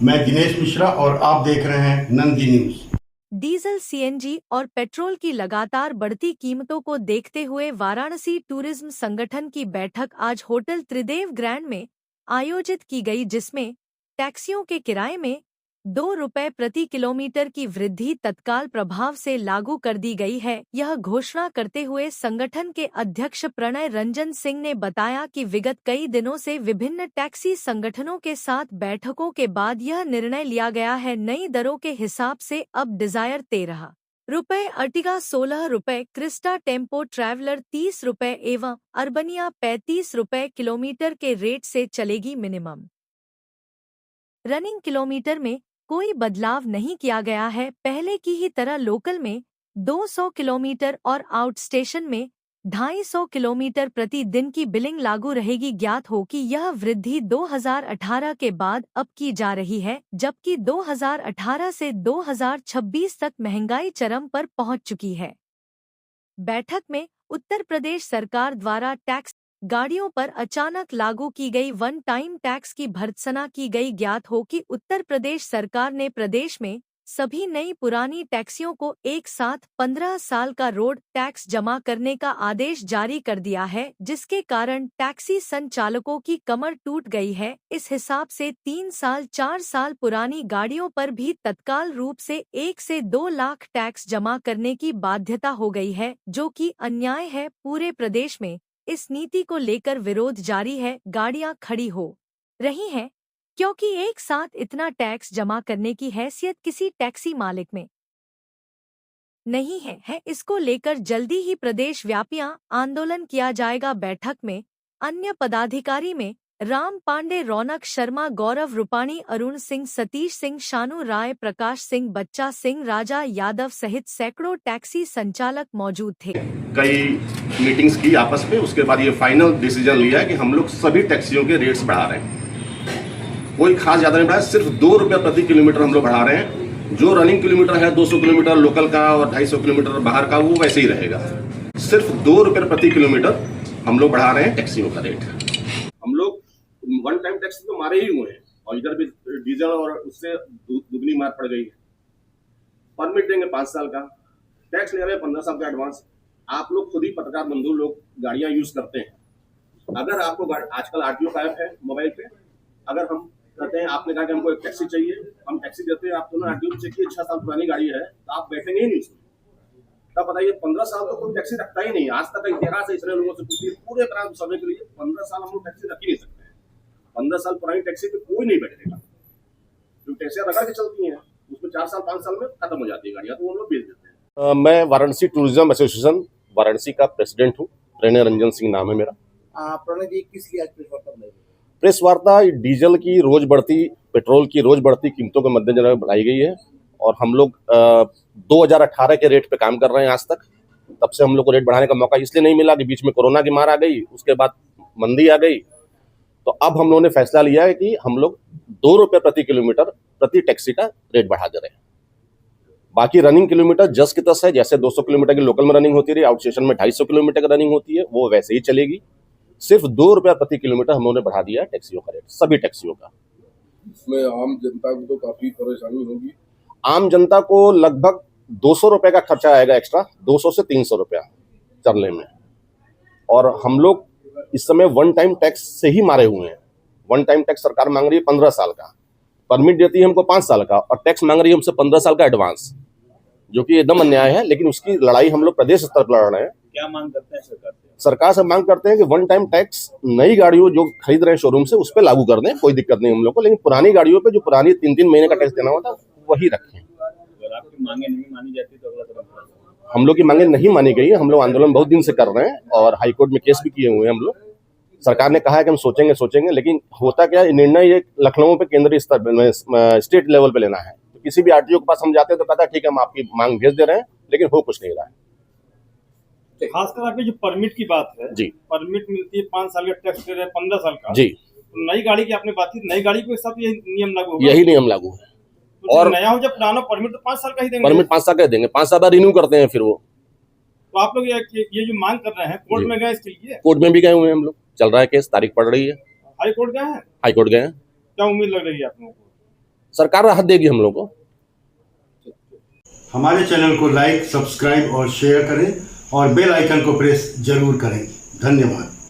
मैं दिनेश मिश्रा और आप देख रहे हैं नंदी न्यूज। डीजल, सीएनजी और पेट्रोल की लगातार बढ़ती कीमतों को देखते हुए वाराणसी टूरिज्म संगठन की बैठक आज होटल त्रिदेव ग्रैंड में आयोजित की गई, जिसमें टैक्सियों के किराए में ₹2 प्रति किलोमीटर की वृद्धि तत्काल प्रभाव से लागू कर दी गई है। यह घोषणा करते हुए संगठन के अध्यक्ष प्रणय रंजन सिंह ने बताया कि विगत कई दिनों से विभिन्न टैक्सी संगठनों के साथ बैठकों के बाद यह निर्णय लिया गया है। नई दरों के हिसाब से अब Dzire ₹13, Ertiga ₹16, Crysta Tempo Traveller ₹30 एवं अर्बनिया ₹35 किलोमीटर के रेट से चलेगी। मिनिमम रनिंग किलोमीटर में कोई बदलाव नहीं किया गया है। पहले की ही तरह लोकल में 200 किलोमीटर और आउट स्टेशन में 250 किलोमीटर प्रति दिन की बिलिंग लागू रहेगी। ज्ञात हो कि यह वृद्धि 2018 के बाद अब की जा रही है, जबकि 2018 से 2026 तक महंगाई चरम पर पहुंच चुकी है। बैठक में उत्तर प्रदेश सरकार द्वारा टैक्स गाड़ियों पर अचानक लागू की गई वन टाइम टैक्स की भर्त्सना की गई। ज्ञात हो कि उत्तर प्रदेश सरकार ने प्रदेश में सभी नई पुरानी टैक्सियों को एक साथ 15 साल का रोड टैक्स जमा करने का आदेश जारी कर दिया है, जिसके कारण टैक्सी संचालकों की कमर टूट गई है। इस हिसाब से 3 साल 4 साल पुरानी गाड़ियों पर भी तत्काल रूप से 1 से 2 लाख टैक्स जमा करने की बाध्यता हो गई है, जो कि अन्याय है। पूरे प्रदेश में इस नीति को लेकर विरोध जारी है। गाड़ियां खड़ी हो रही हैं क्योंकि एक साथ इतना टैक्स जमा करने की हैसियत किसी टैक्सी मालिक में नहीं है। इसको लेकर जल्दी ही प्रदेश व्यापी आंदोलन किया जाएगा। बैठक में अन्य पदाधिकारी में राम पांडे, रौनक शर्मा, गौरव रूपाणी, अरुण सिंह, सतीश सिंह, शानू राय, प्रकाश सिंह, बच्चा सिंह, राजा यादव सहित सैकड़ों टैक्सी संचालक मौजूद थे। कई मीटिंग्स की आपस में, उसके बाद ये फाइनल डिसीजन लिया है कि हम लोग सभी टैक्सियों के रेट्स बढ़ा रहे हैं। कोई खास ज़्यादा नहीं बढ़ाया, सिर्फ ₹2 प्रति किलोमीटर हम लोग बढ़ा रहे हैं। जो रनिंग किलोमीटर है 200 किलोमीटर लोकल का और 250 किलोमीटर बाहर का, वो वैसे ही रहेगा। सिर्फ ₹2 प्रति किलोमीटर हम लोग बढ़ा रहे हैं टैक्सियों का रेट। हम लोग वन टाइम टैक्स तो मारे ही हुए हैं और इधर भी डीजल और उससे दुगनी मार पड़ गई है। परमिट देंगे 5 साल का, टैक्स ले रहे हैं 15 साल का एडवांस। आप लोग खुद ही पत्रकार बंधु लोग गाड़ियां यूज करते हैं। अगर आपको आजकल आरटीओ का ऐप है मोबाइल पे, अगर हम कहते हैं, आपने कहा कि हमको एक टैक्सी चाहिए, हम टैक्सी देते हैं, आप दोनों आरटीओ चेक किए 6 साल पुरानी गाड़ी है, तो आप बैठेंगे ही नहीं उसमें। तब बताइए 15 साल तो कोई टैक्सी रखता ही नहीं। आज तक इतिहास है, इसलिए लोगों से पूछिए, पूरे तरह समय के लिए 15 साल हम लोग टैक्सी रख ही नहीं सकते हैं। 15 साल पुरानी टैक्सी पे कोई नहीं बैठेगा, जो टैक्सियां रगड़ के चलती हैं उसमें 4 साल 5 साल में खत्म हो जाती है गाड़ियां, तो हम लोग बेच देते हैं। मैं वाराणसी टूरिज्म एसोसिएशन वाराणसी का प्रेसिडेंट हूँ। प्रणय रंजन सिंह नाम है मेरा। प्रणय जी, किस लिए आज प्रेस वार्ता डीजल की रोज बढ़ती, पेट्रोल की रोज बढ़ती कीमतों के मद्देनजर बढ़ाई गई है और हम लोग 2018 के रेट पे काम कर रहे हैं आज तक। तब से हम लोग को रेट बढ़ाने का मौका इसलिए नहीं मिला कि बीच में कोरोना की मार आ गई, उसके बाद मंदी आ गई। तो अब हम लोगों ने फैसला लिया है कि हम लोग ₹2 प्रति किलोमीटर प्रति टैक्सी का रेट बढ़ा दे रहे हैं। बाकी रनिंग किलोमीटर जस की तस है, जैसे 200 किलोमीटर की लोकल में रनिंग होती रही, आउट स्टेशन में 250 किलोमीटर की रनिंग होती है, वो वैसे ही चलेगी। सिर्फ ₹2 प्रति किलोमीटर हम लोगों ने बढ़ा दिया टैक्सियों का रेट, सभी टैक्सियों का। इसमें आम जनता को तो काफी परेशानी होगी। आम जनता को लगभग ₹200 का खर्चा आएगा एक्स्ट्रा, 200 से ₹300 चलने में। और हम लोग इस समय वन टाइम टैक्स से ही मारे हुए हैं। वन टाइम टैक्स सरकार मांग रही है 15 साल का, परमिट देती है हमको 5 साल का, और टैक्स मांग रही है हमसे 15 साल का एडवांस, जो कि एकदम अन्याय है। लेकिन उसकी लड़ाई हम लोग प्रदेश स्तर पर लड़ रहे हैं। क्या मांग करते हैं सरकार से? सरकार से मांग करते हैं कि वन टाइम टैक्स नई गाड़ियों जो खरीद रहे हैं शोरूम से, उस पर लागू कर दें, कोई दिक्कत नहीं हम लोग को। लेकिन पुरानी गाड़ियों पे जो पुरानी 3-3 महीने का टैक्स देना होता है, वही रखें। अगर आपकी मांगे नहीं मानी जाती तो अगला कदम क्या होगा? हम लोग की मांगे नहीं मानी गई है। हम लोग आंदोलन बहुत दिन से कर रहे हैं और हाईकोर्ट में केस भी किए हुए हैं हम लोग। सरकार ने कहा है कि हम सोचेंगे, लेकिन होता क्या है, निर्णय ये लखनऊ पे केंद्रीय स्तर स्टेट लेवल पे लेना है। तो किसी भी आरटीओ के पास हम जाते हैं तो कहता है ठीक है, हम आपकी मांग भेज दे रहे हैं, लेकिन हो कुछ नहीं रहा है। खासकर आपकी जो परमिट की बात है जी, परमिट मिलती है 5 साल का, टैक्स दे रहे हैं 15 साल का जी। तो नई गाड़ी की आपने बात की, नई गाड़ी के साथ ये नियम लागू होगा? यही नियम लागू है। तो और नया हो जब पुराना परमिट तो 5 साल का ही देंगे। परमिट 5 साल का देंगे, 5 साल बाद रिन्यू करते हैं फिर वो। तो आप लोग ये जो मांग कर रहे हैं, कोर्ट में गए इसके लिए? कोर्ट में भी गए हुए हैं हम लोग, चल रहा है केस, तारीख पड़ रही है। हाई कोर्ट गए हैं? हाई कोर्ट गए हैं। क्या उम्मीद लग रही है आप लोगों को? सरकार राहत देगी हम लोग को। हमारे चैनल को लाइक, सब्सक्राइब और शेयर करें और बेल आइकन को प्रेस जरूर करें। धन्यवाद।